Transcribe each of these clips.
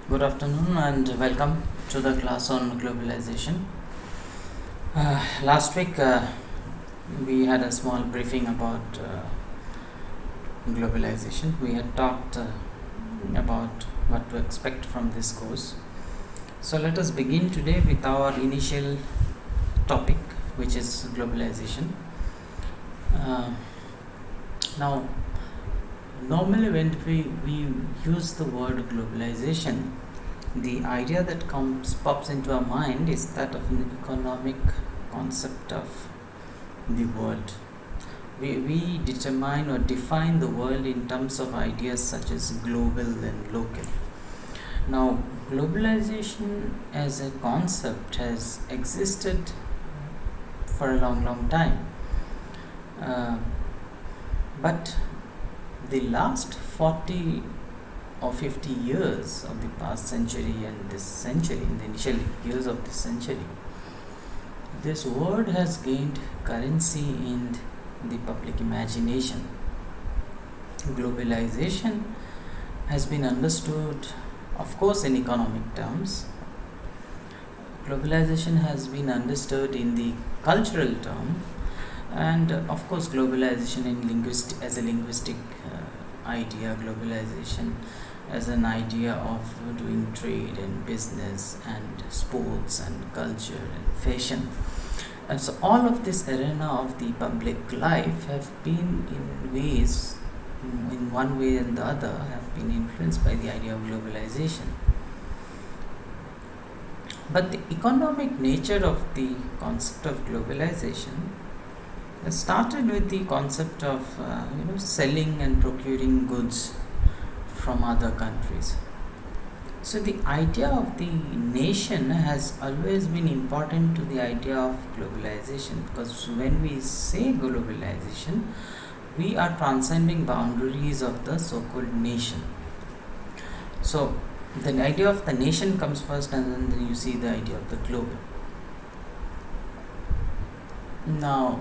Good afternoon and welcome to the class on globalization. Last week we had a small briefing about globalization. We had talked about what to expect from this course. So let us begin today with our initial topic, which is globalization. Uh, Now, normally when we use the word globalization, the idea that pops into our mind is that of an economic concept of the world. We determine or define the world in terms of ideas such as global and local. Now, globalization as a concept has existed for a long time. But the last 40 or 50 years of the past century and this century, in the initial years of this century, this word has gained currency in the public imagination. Globalization has been understood, of course, in economic terms. Globalization has been understood in the cultural term, and of course globalization as a linguistic idea, globalization as an idea of doing trade and business and sports and culture and fashion. And so all of this arena of the public life have been in ways, in one way and the other, have been influenced by the idea of globalization. But the economic nature of the concept of globalization started with the concept of selling and procuring goods from other countries. So the idea of the nation has always been important to the idea of globalization, because when we say globalization, we are transcending boundaries of the so-called nation. So the idea of the nation comes first, and then you see the idea of the globe. Now,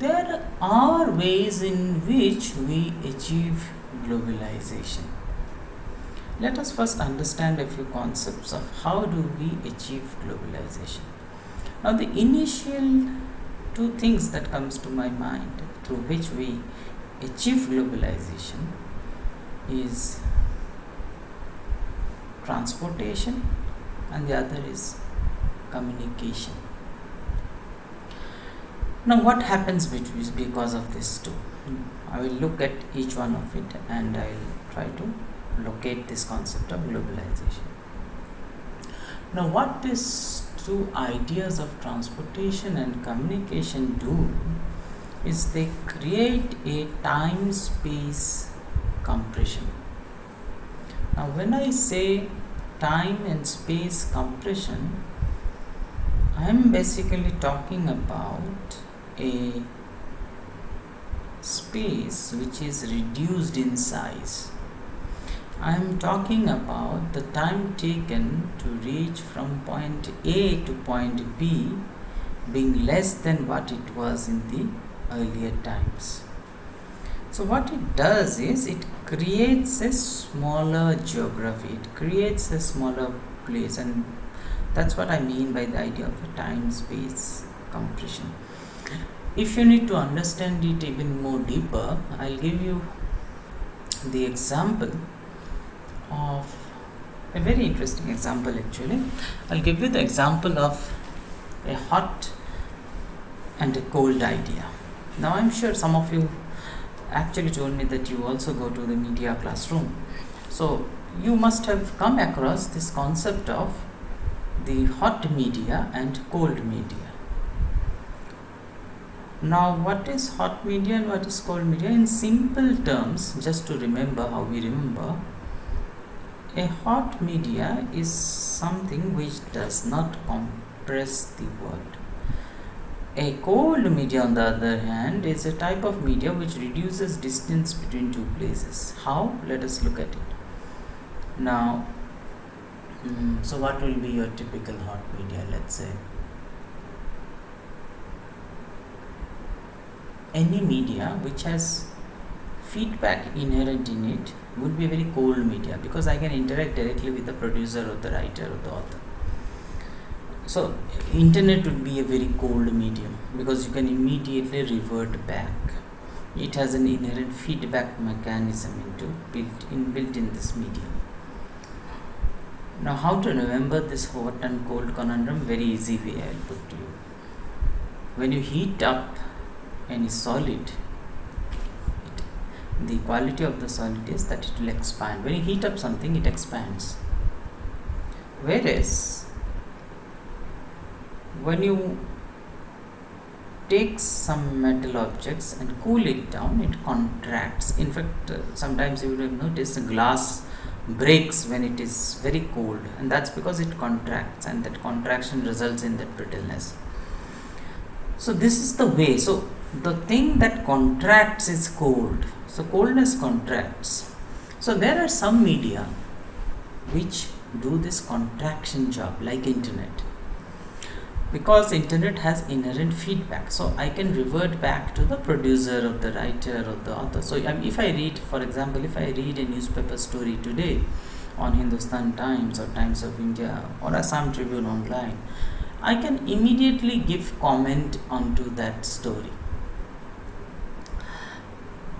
there are ways in which we achieve globalization. Let us first understand a few concepts of how do we achieve globalization. Now, the initial two things that comes to my mind through which we achieve globalization is transportation, and the other is communication. Now, what happens because of this two? I will look at each one of it and I will try to locate this concept of globalization. Now, what these two ideas of transportation and communication do is they create a time-space compression. Now, when I say time and space compression, I am basically talking about a space which is reduced in size. I am talking about the time taken to reach from point A to point B being less than what it was in the earlier times. So what it does is it creates a smaller geography, it creates a smaller place, and that's what I mean by the idea of a time-space compression. If you need to understand it even more deeper, I'll give you the example of a very interesting example actually. I'll give you the example of a hot and a cold idea. Now, I'm sure some of you actually told me that you also go to the media classroom. So, you must have come across this concept of the hot media and cold media. Now, what is hot media and what is cold media? In simple terms, just to remember how we remember, a hot media is something which does not compress the word. A cold media, on the other hand, is a type of media which reduces distance between two places. How? Let us look at it. Now, so what will be your typical hot media, let's say? Any media which has feedback inherent in it would be a very cold media, because I can interact directly with the producer or the writer or the author. So internet would be a very cold medium, because you can immediately revert back. It has an inherent feedback mechanism built in this medium. Now, how to remember this hot and cold conundrum? Very easy way I will put to you. When you heat up any solid, the quality of the solid is that it will expand. When you heat up something, it expands. Whereas when you take some metal objects and cool it down, it contracts. In fact, sometimes you would have noticed glass breaks when it is very cold, and that's because it contracts, and that contraction results in that brittleness. So this is the way. So the thing that contracts is cold. So coldness contracts. So there are some media which do this contraction job, like internet, because internet has inherent feedback. So I can revert back to the producer or the writer or the author. So if I read, for example, if I read a newspaper story today on Hindustan Times or Times of India or Assam Tribune online, I can immediately give comment onto that story.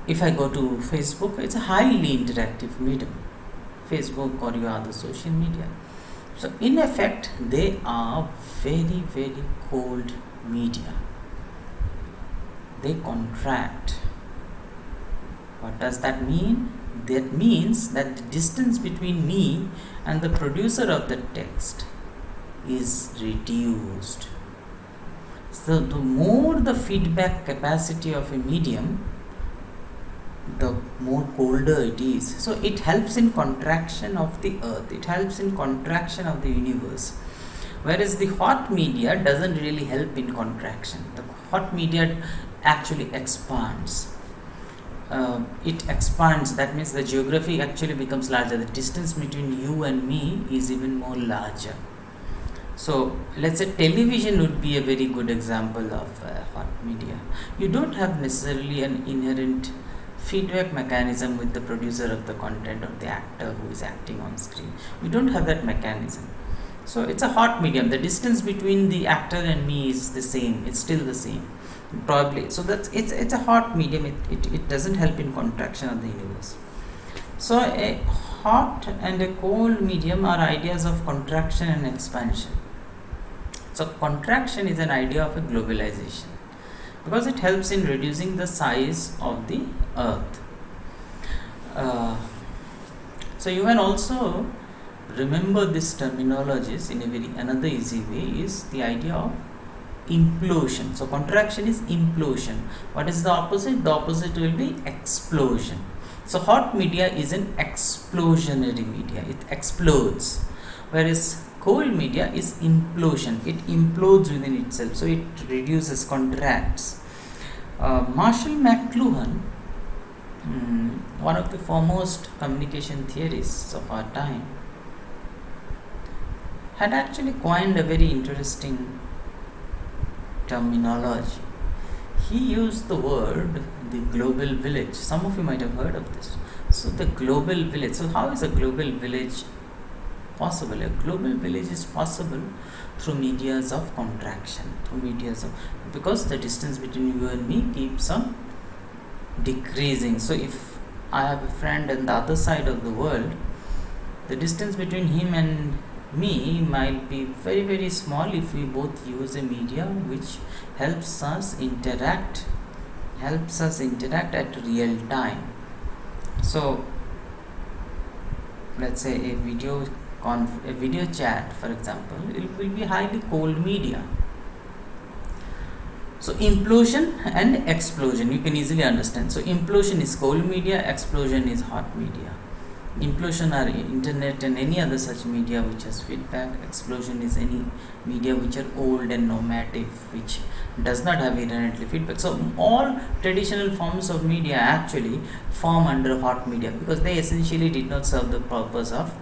If I go to Facebook, it's a highly interactive medium, Facebook or your other social media. So in effect, they are very, very cold media. They contract. What does that mean? That means that the distance between me and the producer of the text is reduced. So the more the feedback capacity of a medium, the more colder it is. So it helps in contraction of the earth, it helps in contraction of the universe, whereas the hot media doesn't really help in contraction. The hot media actually expands. It expands. That means the geography actually becomes larger. The distance between you and me is even more larger. So let's say television would be a very good example of hot media. You don't have necessarily an inherent feedback mechanism with the producer of the content or the actor who is acting on screen. You don't have that mechanism. So it's a hot medium. The distance between the actor and me is the same. It's still the same, probably. So that's it's a hot medium. It doesn't help in contraction of the universe. So a hot and a cold medium are ideas of contraction and expansion. So contraction is an idea of a globalization, because it helps in reducing the size of the earth. So you can also remember these terminologies in a very another easy way is the idea of implosion. So contraction is implosion. What is the opposite? The opposite will be explosion. So hot media is an explosionary media. It explodes, whereas cold media is implosion. It implodes within itself. So it reduces, contracts. Marshall McLuhan, one of the foremost communication theorists of our time, had actually coined a very interesting terminology. He used the word the global village. Some of you might have heard of this. So the global village. So how is a global village possible? A global village is possible through medias of contraction, because the distance between you and me keeps on decreasing. So if I have a friend on the other side of the world, the distance between him and me might be very, very small if we both use a media which helps us interact at real time. So let's say a video chat, for example, it will be highly cold media. So implosion and explosion, you can easily understand. So implosion is cold media, explosion is hot media. Implosion are internet and any other such media which has feedback. Explosion is any media which are old and normative, which does not have inherently feedback. So all traditional forms of media actually form under hot media, because they essentially did not serve the purpose of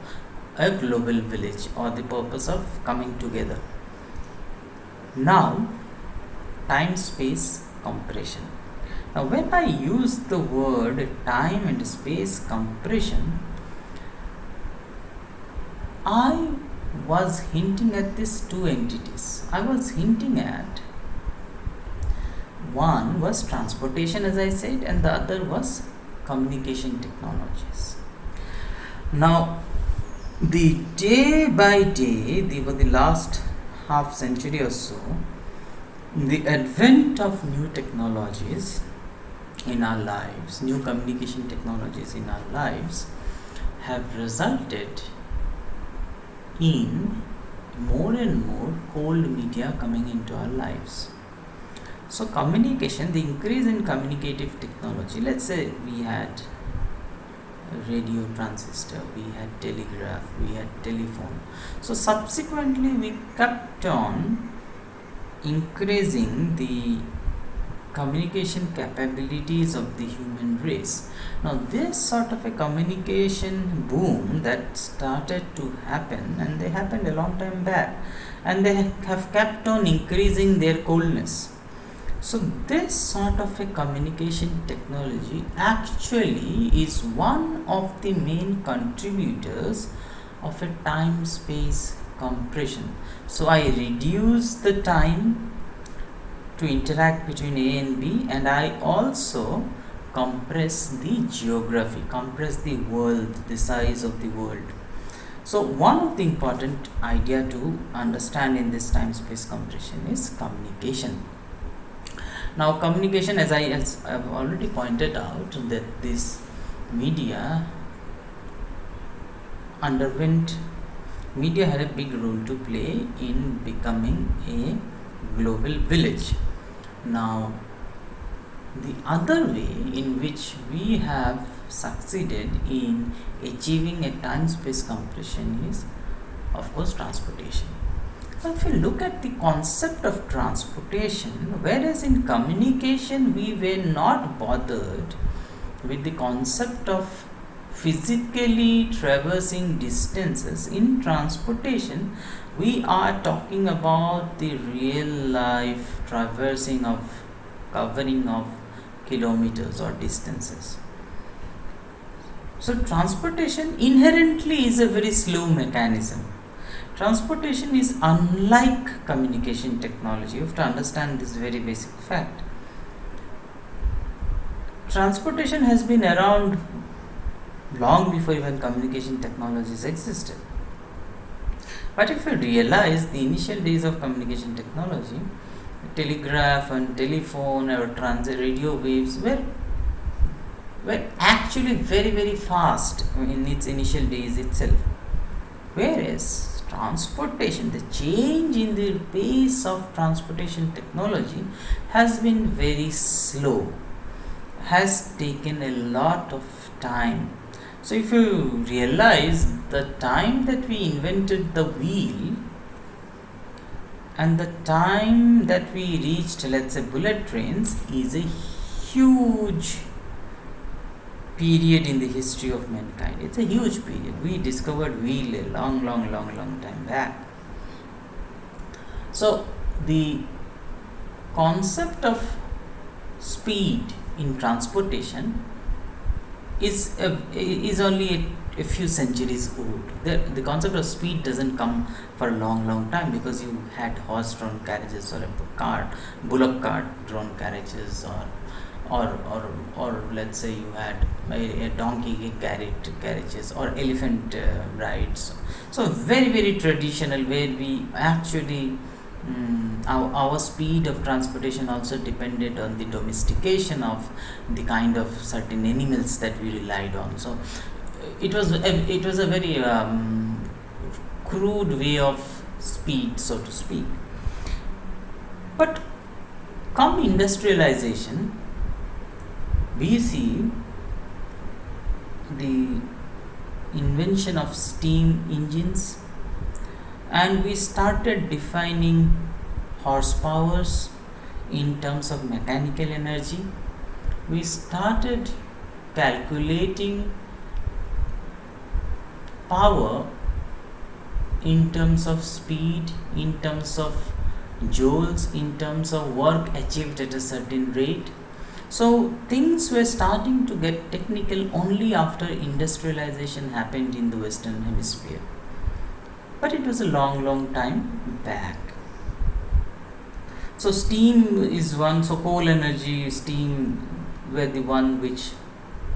a global village or the purpose of coming together. Now, time-space compression. Now, when I use the word time and space compression, I was hinting at these two entities. I was hinting at one was transportation, as I said, and the other was communication technologies. Now, the day by day, for the last half century or so, the advent of new technologies in our lives, new communication technologies in our lives, have resulted in more and more cold media coming into our lives. So communication, the increase in communicative technology, let's say we had radio transistor, we had telegraph, we had telephone. So subsequently we kept on increasing the communication capabilities of the human race. Now this sort of a communication boom that started to happen, and they happened a long time back, and they have kept on increasing their coldness. So this sort of a communication technology actually is one of the main contributors of a time-space compression. So I reduce the time to interact between A and B, and I also compress the geography, compress the world, the size of the world. So one of the important idea to understand in this time-space compression is communication. Now communication, as I have already pointed out, that this media had a big role to play in becoming a global village. Now the other way in which we have succeeded in achieving a time-space compression is, of course, transportation. Now, if you look at the concept of transportation, whereas in communication we were not bothered with the concept of physically traversing distances, in transportation we are talking about the real life covering of kilometers or distances. So transportation inherently is a very slow mechanism. Transportation is unlike communication technology. You have to understand this very basic fact. Transportation has been around long before even communication technologies existed. But if you realize the initial days of communication technology, telegraph and telephone or transit radio waves were actually very, very fast in its initial days itself. Whereas transportation, the change in the pace of transportation technology has been very slow, has taken a lot of time. So if you realize the time that we invented the wheel and the time that we reached, let's say, bullet trains, is a huge period in the history of mankind. It's a huge period. We discovered wheel a long time back. So the concept of speed in transportation is only a few centuries old. The concept of speed doesn't come for a long time, because you had horse-drawn carriages or a bullock cart-drawn carriages, or let's say you had a donkey carriages or elephant rides. So very traditional, where we actually our speed of transportation also depended on the domestication of the kind of certain animals that we relied on. So it was a very crude way of speed, so to speak. But come industrialization, we see the invention of steam engines, and we started defining horsepowers in terms of mechanical energy. We started calculating power in terms of speed, in terms of joules, in terms of work achieved at a certain rate. So things were starting to get technical only after industrialization happened in the Western Hemisphere, but it was a long time back. So steam is one. So coal energy, steam were the one which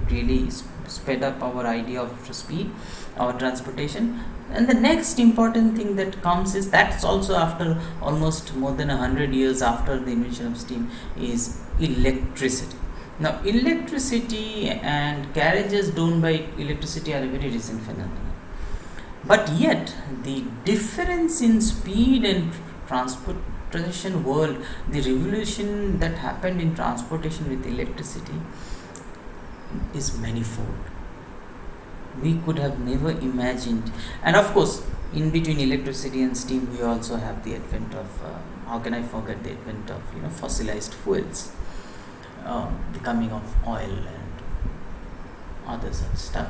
really sped up our idea of speed, our transportation. And the next important thing that comes is, that's also after almost more than 100 years after the invention of steam, is electricity. Now electricity and carriages driven by electricity are a very recent phenomenon, but yet the difference in speed and transportation world, the revolution that happened in transportation with electricity is manifold. We could have never imagined. And of course, in between electricity and steam, we also have the advent of how can I forget the advent of fossilized fuels, the coming of oil and other such stuff.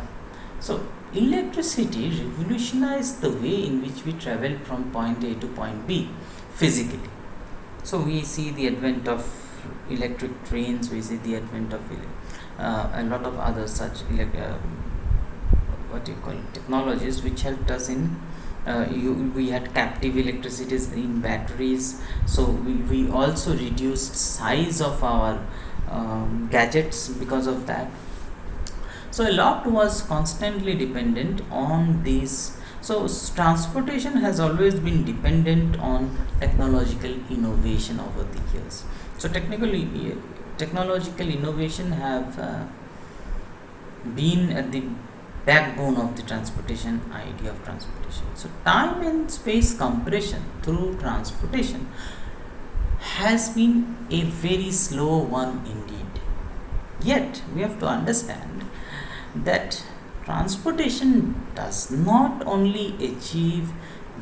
So electricity revolutionized the way in which we travel from point A to point B physically. So we see the advent of electric trains, we see the advent of a lot of other such technologies which helped us in we had captive electricities in batteries. So we also reduced size of our gadgets because of that. So a lot was constantly dependent on these. So transportation has always been dependent on technological innovation over the years. So technological innovation have been at the backbone of the transportation idea of transportation. So time and space compression through transportation has been a very slow one indeed. Yet we have to understand that transportation does not only achieve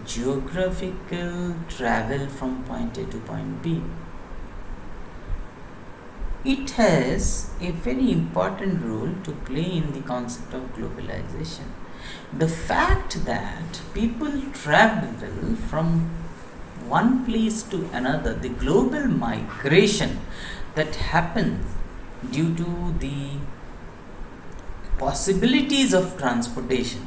geographical travel from point A to point B. It has a very important role to play in the concept of globalization. The fact that people travel from one place to another, the global migration that happens due to the possibilities of transportation,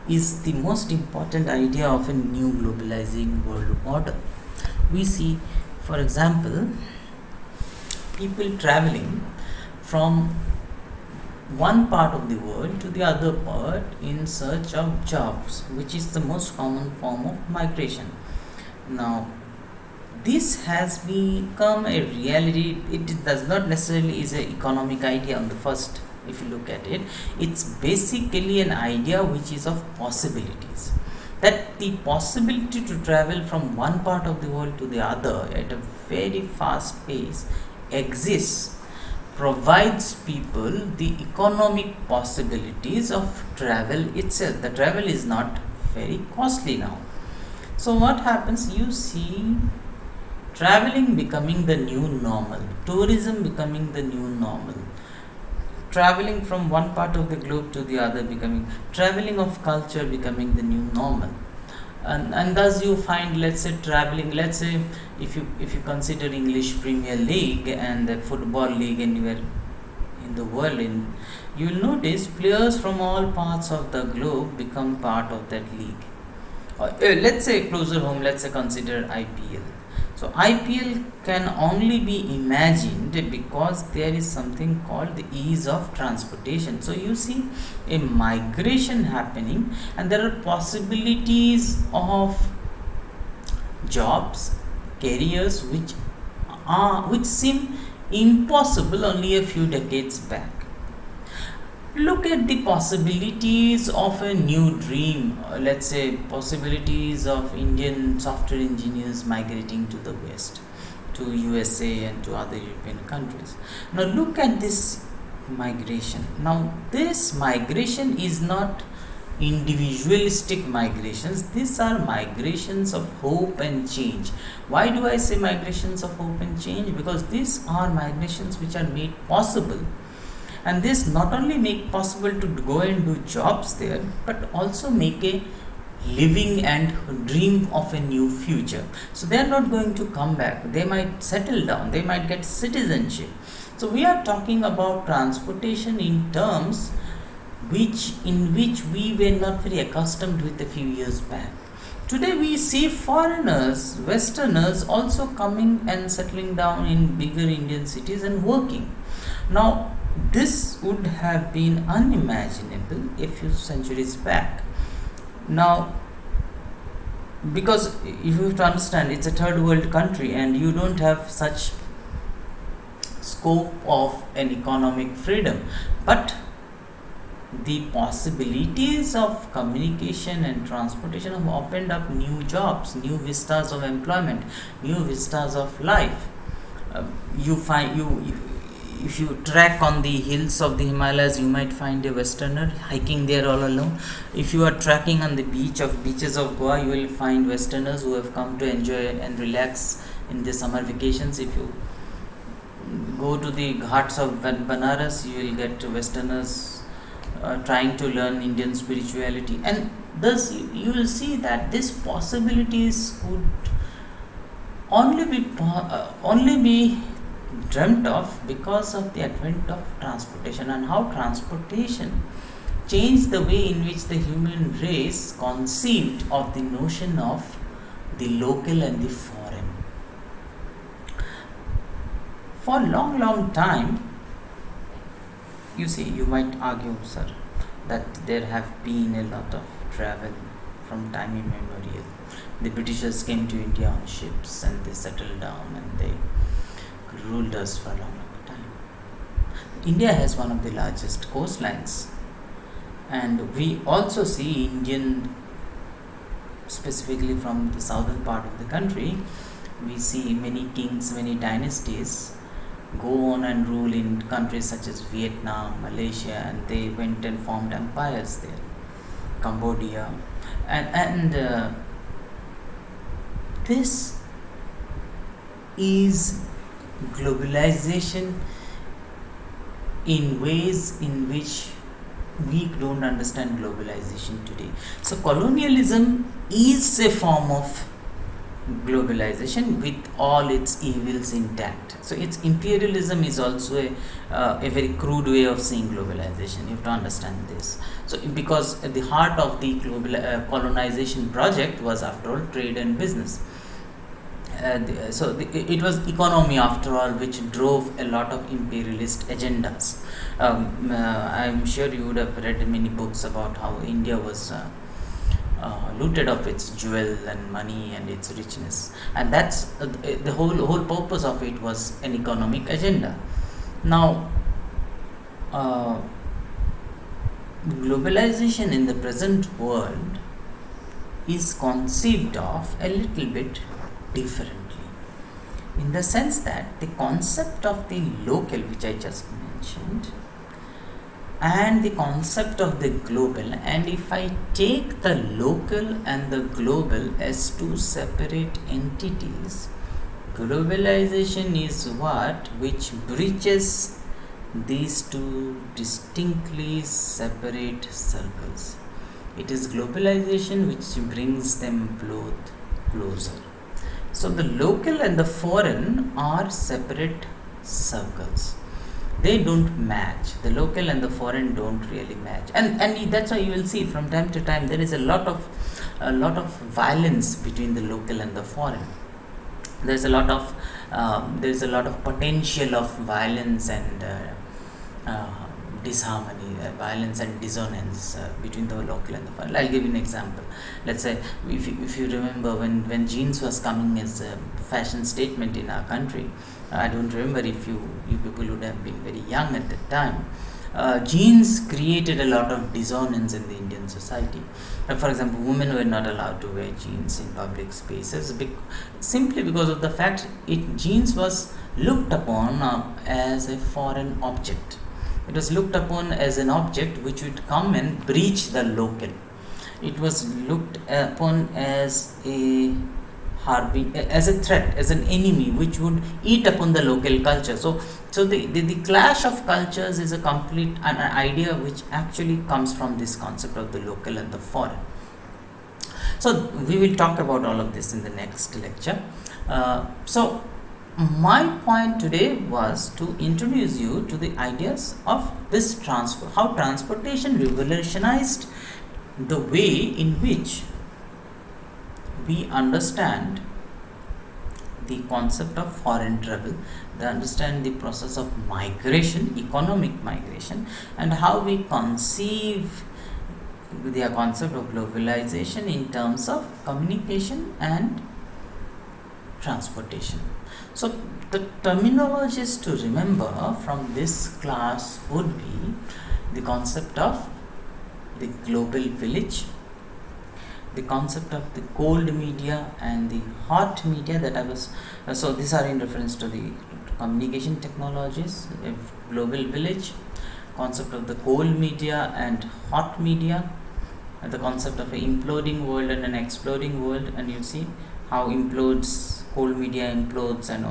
is the most important idea of a new globalizing world order. We see, for example, people traveling from one part of the world to the other part in search of jobs, which is the most common form of migration. Now this has become a reality. It does not necessarily is an economic idea on the first. If you look at it, it's basically an idea which is of possibilities, that the possibility to travel from one part of the world to the other at a very fast pace exists, provides people the economic possibilities of travel itself. The travel is not very costly now. So what happens, you see traveling becoming the new normal, tourism becoming the new normal, traveling from one part of the globe to the other becoming, traveling of culture becoming the new normal. And thus you find, let's say, traveling, let's say if you consider English Premier League and the football league anywhere in the world, you will notice players from all parts of the globe become part of that league. Let's say closer home, let's say consider IPL. So IPL can only be imagined because there is something called the ease of transportation. So you see a migration happening, and there are possibilities of jobs, careers which seem impossible only a few decades back. Look at the possibilities of a new dream. Let's say possibilities of Indian software engineers migrating to the West, to USA and to other European countries. Now look at this migration. Now this migration is not individualistic migrations. These are migrations of hope and change. Why do I say migrations of hope and change? Because these are migrations which are made possible. And this not only make possible to go and do jobs there, but also make a living and dream of a new future. So they are not going to come back. They might settle down. They might get citizenship. So we are talking about transportation in terms which we were not very accustomed with a few years back. Today we see foreigners, Westerners also coming and settling down in bigger Indian cities and working. Now, this would have been unimaginable a few centuries back. Now, because you have to understand it's a third world country and you don't have such scope of an economic freedom, but the possibilities of communication and transportation have opened up new jobs, new vistas of employment, new vistas of life. You find you if you trek on the hills of the Himalayas, you might find a Westerner hiking there all alone. If you are trekking on the beaches of Goa, you will find Westerners who have come to enjoy and relax in the summer vacations. If you go to the ghats of Banaras, you will get Westerners trying to learn Indian spirituality, and thus you will see that these possibilities could only be dreamt of because of the advent of transportation, and how transportation changed the way in which the human race conceived of the notion of the local and the foreign. For a long time, you see, you might argue, sir, that there have been a lot of travel from time immemorial. The Britishers came to India on ships and they settled down and they ruled us for a long time. India has one of the largest coastlines, and we also see Indian, specifically from the southern part of the country, we see many kings, many dynasties go on and rule in countries such as Vietnam, Malaysia, and they went and formed empires there, Cambodia, and this is globalization in ways in which we don't understand globalization today. So colonialism is a form of globalization with all its evils intact. So its imperialism is also a very crude way of seeing globalization. You have to understand this. So because at the heart of the global colonization project was, after all, trade and business. It was economy, after all, which drove a lot of imperialist agendas. I'm sure you would have read many books about how India was looted of its jewel and money and its richness, and that's the whole purpose of it was an economic agenda. Now, globalization in the present world is conceived of a little bit differently, in the sense that the concept of the local, which I just mentioned, and the concept of the global, and if I take the local and the global as two separate entities, globalization is which bridges these two distinctly separate circles. It is globalization which brings them both closer. So the local and the foreign are separate circles. They don't match. The local and the foreign don't really match, and that's why you will see from time to time there is a lot of violence between the local and the foreign. There's a lot of potential of violence and disharmony, violence and dissonance between the local and the foreign. I'll give you an example. Let's say if you remember when jeans was coming as a fashion statement in our country. I don't remember if you people would have been very young at that time. Jeans created a lot of dissonance in the Indian society. For example, women were not allowed to wear jeans in public spaces simply because of the fact jeans was looked upon as a foreign object. It was looked upon as an object which would come and breach the local. It was looked upon as as a threat, as an enemy which would eat upon the local culture. So the clash of cultures is an idea which actually comes from this concept of the local and the foreign. So we will talk about all of this in the next lecture. So my point today was to introduce you to the ideas of this transport, how transportation revolutionized the way in which we understand the concept of foreign travel, they understand the process of migration, economic migration, and how we conceive the concept of globalization in terms of communication and transportation. So the terminologies to remember from this class would be the concept of the global village, the concept of the cold media and the hot media that I was so these are in reference to the communication technologies, global village, concept of the cold media and hot media, and the concept of an imploding world and an exploding world. And you see how implodes, cold media implodes and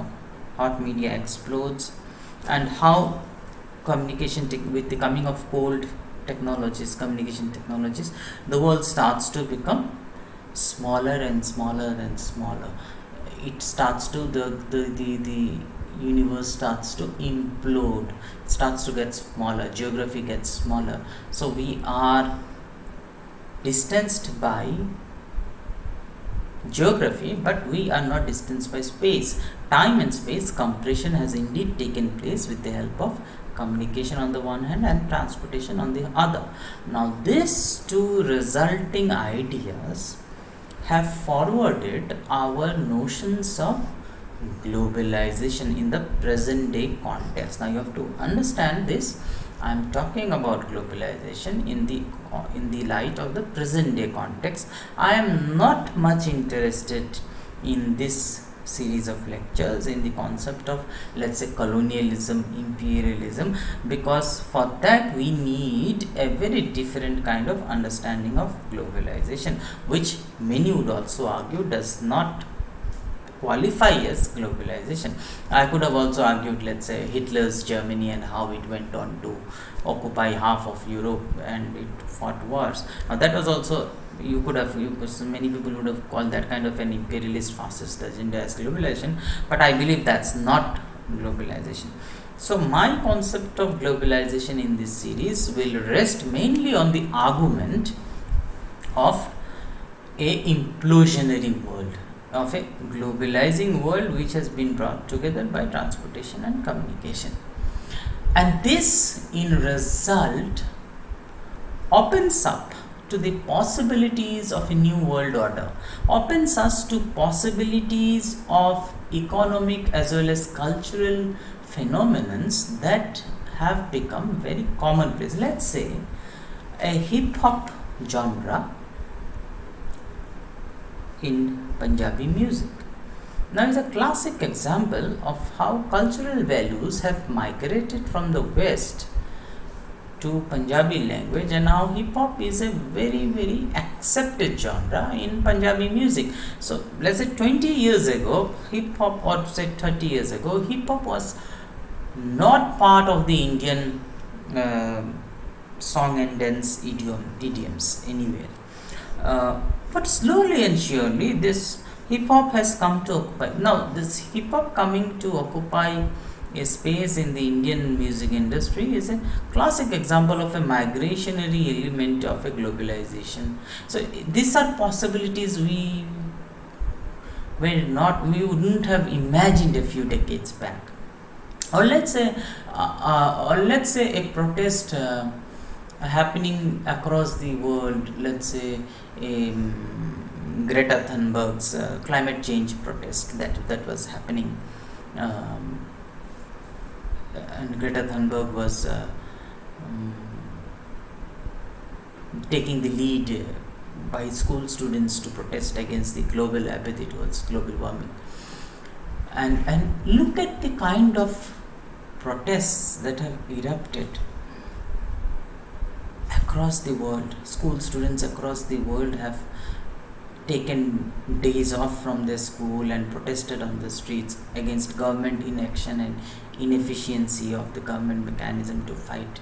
hot media explodes, and how communication with the coming of cold technologies, communication technologies, the world starts to become smaller and smaller and smaller. It starts to the universe starts to implode, starts to get smaller, geography gets smaller. So we are distanced by geography, but we are not distanced by space. Time and space compression has indeed taken place with the help of communication on the one hand and transportation on the other. Now these two resulting ideas have forwarded our notions of globalization in the present day context. Now you have to understand this. I am talking about globalization in the light of the present day context. I am not much interested in this series of lectures in the concept of, let's say, colonialism, imperialism, because for that we need a very different kind of understanding of globalization, which many would also argue does not qualify as globalization. I could have also argued, let's say, Hitler's Germany and how it went on to occupy half of Europe and it fought wars. Now that was also, many people would have called that kind of an imperialist fascist agenda as globalization, but I believe that's not globalization. So my concept of globalization in this series will rest mainly on the argument of a implosionary world, of a globalizing world which has been brought together by transportation and communication. And this in result opens up to the possibilities of a new world order, opens us to possibilities of economic as well as cultural phenomenons that have become very commonplace. Let's say a hip hop genre in Punjabi music. Now is a classic example of how cultural values have migrated from the West to Punjabi language, and now hip hop is a very accepted genre in Punjabi music. So let's say 20 years ago, hip hop, or say 30 years ago, hip hop was not part of the Indian song and dance idioms anywhere. But slowly and surely, this hip hop has come to occupy. Now, this hip hop coming to occupy a space in the Indian music industry is a classic example of a migrationary element of a globalization. So these are possibilities we wouldn't have imagined a few decades back. Or let's say a protest happening across the world. Let's say Greta Thunberg's climate change protest that was happening. And Greta Thunberg was taking the lead by school students to protest against the global apathy towards global warming. And look at the kind of protests that have erupted across the world. School students across the world have taken days off from their school and protested on the streets against government inaction and inefficiency of the government mechanism to fight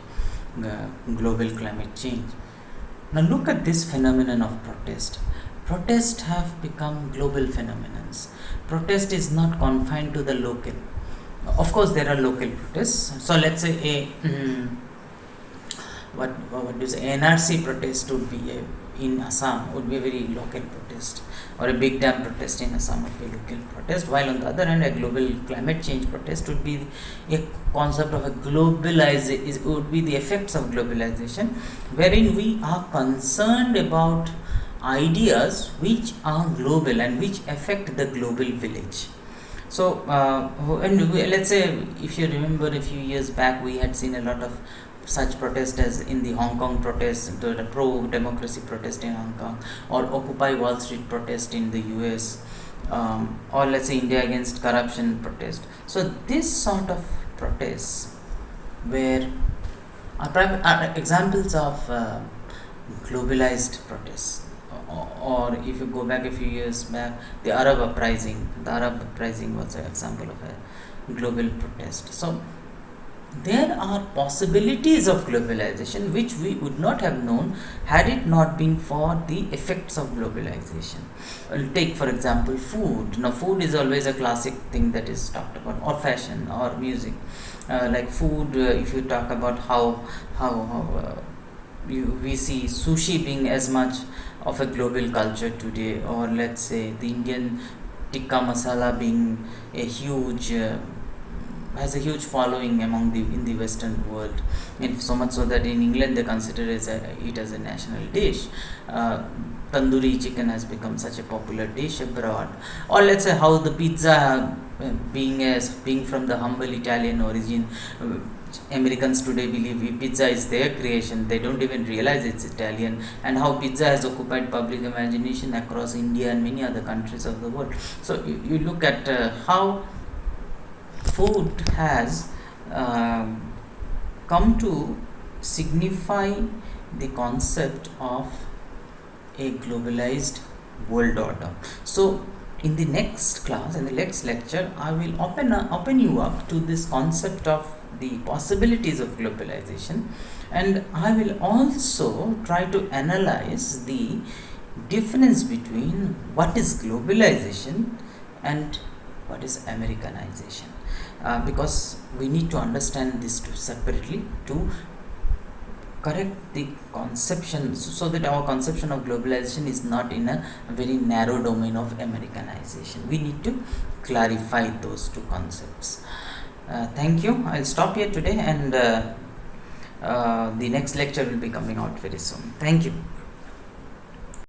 global climate change. Now look at this phenomenon of protest. protests have become global phenomena. Protest is not confined to the local. Of course, there are local protests. So let's say what do you say, NRC protest would be in Assam would be a very local protest, or a big dam protest in Assam would be a local protest, while on the other hand a global climate change protest would be a concept of a globalization, would be the effects of globalization, wherein we are concerned about ideas which are global and which affect the global village. So let's say, if you remember, a few years back we had seen a lot of such protest as in the Hong Kong protest, the pro-democracy protest in Hong Kong, or Occupy Wall Street protest in the US, or let's say India against corruption protest. So this sort of protests were are examples of globalized protests. Or if you go back a few years back, the Arab uprising was an example of a global protest. So there are possibilities of globalization which we would not have known had it not been for the effects of globalization. Take for example food. Now food is always a classic thing that is talked about, or fashion or music. Like food, if you talk about how we see sushi being as much of a global culture today, or let's say the Indian tikka masala being a huge has a huge following in the Western world, and so much so that in England they consider it as a national dish. Tandoori chicken has become such a popular dish abroad. Or let's say how the pizza, being from the humble Italian origin, Americans today believe pizza is their creation. They don't even realize it's Italian, and how pizza has occupied public imagination across India and many other countries of the world. So you look at how food has come to signify the concept of a globalized world order. So in the next class, in the next lecture, I will open you up to this concept of the possibilities of globalization, and I will also try to analyze the difference between what is globalization and what is Americanization, because we need to understand these two separately to correct the conception, so that our conception of globalization is not in a very narrow domain of Americanization. We need to clarify those two concepts. Thank you. I'll stop here today, and the next lecture will be coming out very soon. Thank you.